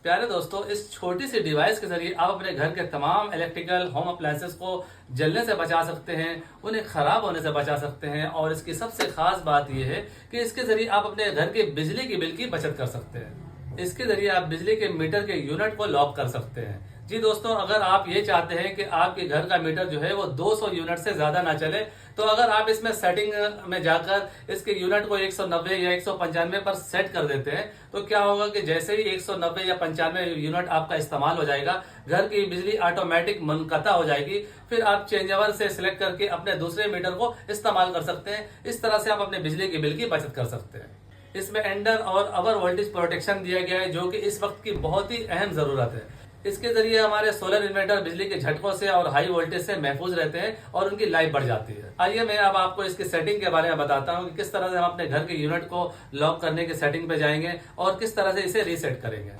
प्यारे दोस्तों, इस छोटी सी डिवाइस के जरिए आप अपने घर के तमाम इलेक्ट्रिकल होम अप्लायंसेस को जलने से बचा सकते हैं, उन्हें खराब होने से बचा सकते हैं। और इसकी सबसे खास बात यह है कि इसके जरिए आप अपने घर के बिजली की बिल की बचत कर सकते हैं। इसके जरिए आप बिजली के मीटर के यूनिट को लॉक कर सकते हैं। जी दोस्तों, अगर आप ये चाहते हैं कि आपके घर का मीटर जो है वो 200 यूनिट से ज्यादा ना चले, तो अगर आप इसमें सेटिंग में जाकर इसके यूनिट को 190 या 195 पर सेट कर देते हैं, तो क्या होगा कि जैसे ही 190 या 95 यूनिट आपका इस्तेमाल हो जाएगा, घर की बिजली ऑटोमेटिक मुनक़ता हो जाएगी। फिर आप चेंजओवर से सिलेक्ट करके अपने दूसरे मीटर को इस्तेमाल कर सकते हैं। इस तरह से आप अपने बिजली के बिल की बचत कर सकते हैं। इसमें अंडर और अवर वोल्टेज प्रोटेक्शन दिया गया है, जो कि इस वक्त की बहुत ही अहम जरूरत है। इसके जरिए हमारे सोलर इन्वर्टर बिजली के झटकों से और हाई वोल्टेज से महफूज रहते हैं और उनकी लाइफ बढ़ जाती है। आइए मैं अब आपको इसकी सेटिंग के बारे में बताता हूँ कि किस तरह से हम अपने घर के यूनिट को लॉक करने की सेटिंग पे जाएंगे और किस तरह से इसे रीसेट करेंगे।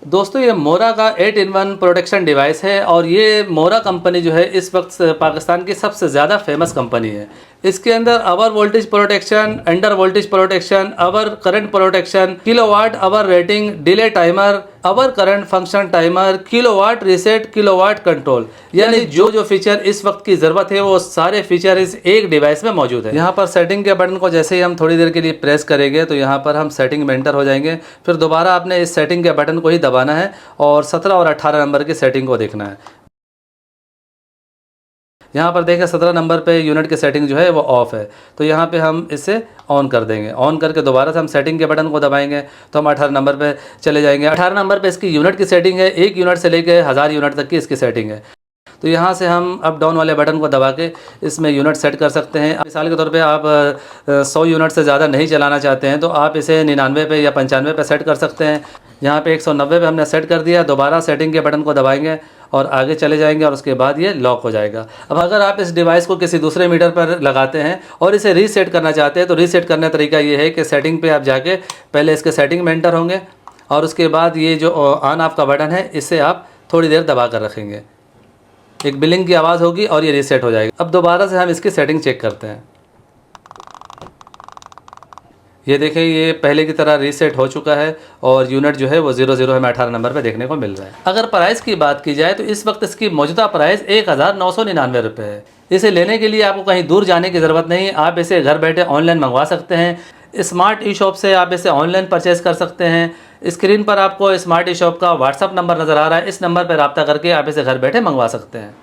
दोस्तों, ये मोरा का 8-in-1 प्रोटेक्शन डिवाइस है और ये मोरा कंपनी जो है इस वक्त पाकिस्तान की सबसे ज़्यादा फेमस कंपनी है। इसके अंदर over voltage protection, under voltage protection, over current protection, kilowatt hour rating, delay timer, over current function timer, kilowatt reset, kilowatt control, यानी जो जो फीचर इस वक्त की ज़रूरत है वो सारे फीचर इस एक डिवाइस में मौजूद है। यहाँ पर सेटिंग के बटन को जैसे ही हम थोड़ी देर के लिए प्रेस करेंगे तो यहाँ पर हम सेटिंग में एंटर हो जाएंगे। फिर दोबारा आपने इस सेटिंग के बटन को ही दबाना है और 17 और 18 नंबर की सेटिंग को देखना है। यहाँ पर देखें 17 नंबर पे यूनिट की सेटिंग जो है वो ऑफ है, तो यहाँ पे हम इसे ऑन कर देंगे। ऑन करके दोबारा से हम सेटिंग के बटन को दबाएंगे तो हम 18 नंबर पे चले जाएंगे। 18 नंबर पे इसकी यूनिट की सेटिंग है, 1 यूनिट से लेकर 1000 यूनिट तक की इसकी सेटिंग है। तो यहाँ से हम अप डाउन वाले बटन को दबा के इसमें यूनिट सेट कर सकते हैं। मिसाल के तौर पे आप 100 यूनिट से ज़्यादा नहीं चलाना चाहते हैं तो आप इसे 99 पे या 95 पे सेट कर सकते हैं। यहाँ पे 190 पे हमने सेट कर दिया। दोबारा सेटिंग के बटन को दबाएंगे और आगे चले जाएंगे और उसके बाद ये लॉक हो जाएगा। अब अगर आप इस डिवाइस को किसी दूसरे मीटर पर लगाते हैं और इसे रीसेट करना चाहते हैं तो रीसेट करने का तरीका ये है कि सेटिंग पे आप जाके पहले इसके सेटिंग में एंटर होंगे और उसके बाद ये जो ऑन ऑफ का बटन है इसे आप थोड़ी देर दबा कर रखेंगे। एक बिलिंग की आवाज़ होगी और ये रीसेट हो जाएगा। अब दोबारा से हम इसकी सेटिंग चेक करते हैं। ये देखें, ये पहले की तरह रीसेट हो चुका है और यूनिट जो है वो 00 हमें 18 नंबर पे देखने को मिल रहा है। अगर प्राइस की बात की जाए तो इस वक्त इसकी मौजूदा प्राइस 1999 रुपये है। इसे लेने के लिए आपको कहीं दूर जाने की ज़रूरत नहीं, आप इसे घर बैठे ऑनलाइन मंगवा सकते हैं। स्मार्ट ई शॉप से आप इसे ऑनलाइन परचेज़ कर सकते हैं। स्क्रीन पर आपको स्मार्ट ई शॉप का व्हाट्सअप नंबर नज़र आ रहा है, इस नंबर पर रब्ता करके आप इसे घर बैठे मंगवा सकते हैं।